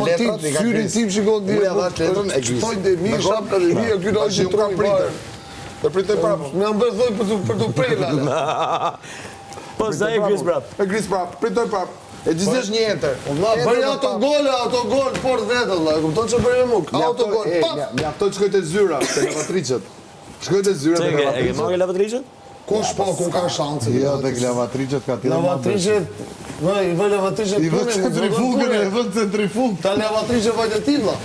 letrat, i ka syri tim shikon di. Uja dha letrën e Gris. Thoj dhe mi shapka dhe mi, ky na Tashi unë kam pritër. Dhe pritoj prapë. Më mbërthoj për të prela. Po sa e Gris prap. E Gris prapë, pritoj prapë. E gjithësh një enter. Bëj autogol fort vetë, valla. Kupton çfarë bëre mu? Autogol. Mjaftoj të shkoj te zyra, te lavatriçet. Shkoj te zyra te E ke lavatriçet. marrë lavatriçet? Kush po, ku ka shanse? Jo, tek lavatriçet ka tjetër. Lavatriçet, i vë lavatriçet I vë centrifugën, e vë centrifugë. Ta lavatriçet vajtë tilla.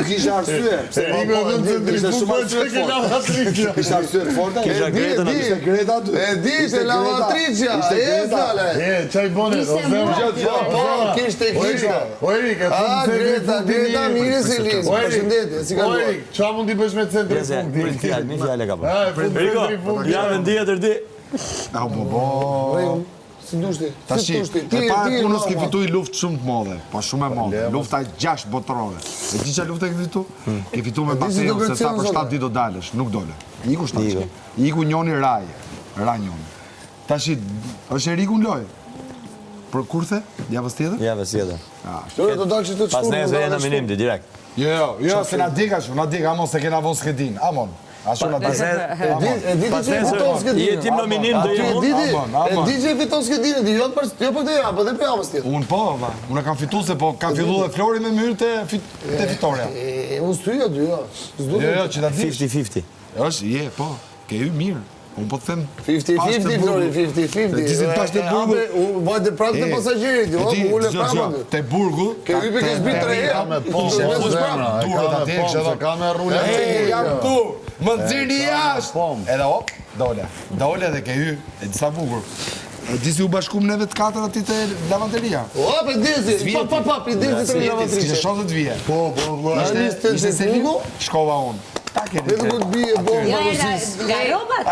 Kisha arsye. Se i vë centrifugën, që ke lavatriçja. Kisha arsye të forta. Kisha Greta në Ishte Greta aty. E di se lavatriçja, e dale. Çaj bone, Po, kishte. Oerik, e Greta mirë se Liz. Përshëndetje, si ka Oerik, çfarë mund t'i bësh me centrifugë? Prit fjalë, mi fjalë ka bërë. Riko, Javën tjetër ti. Au bo. Si dushti? Tashi, e para punës ke fituar luftë shumë të madhe, po shumë e madhe. Lufta 6 botërore. E di çfarë luftë ke fituar? Ke fituar me Baseun se sa për 7 ditë do dalësh, nuk dole. Iku shtatë. Iku njoni raj njoni. Tashi, është Eriku në lojë. Për kurthe? Javës tjetër? Javës tjetër. Do të dalë që të Pas nesër jena minim ti direkt. Jo, se na dik ashtu, amon se kena von skedin, amon. Ashtu na dik. E di që fiton skedin. Je tim nominim do je mund. E di që fiton skedin, jo për këtë javë, edhe për javës tjetër. Unë po, unë kam fituar se po ka filluar dhe Flori me myrë te fitoria. Unë styj aty, jo. Jo, që ta di. 50-50. Është, po, ke hy mirë. Unë po të them 50-50, Flori, 50-50. Dizin pas të burgu. Vajte prapë të pasagjerit, jo, ule prapë. Te burgu. Ke hype ke zbrit 3 herë. Ka me rrule. Jam tu, më nxirni jashtë. Edhe hop, dole dhe ke hy, e disa bukur. E disi u bashkum neve të katër ati të lavanderia. O, për disi, i disi të lavatrice. S'kishe shansë të vije. Po, Ishte se ligu, shkova unë. Ta keni. Edhe ku të bije, Nga robat?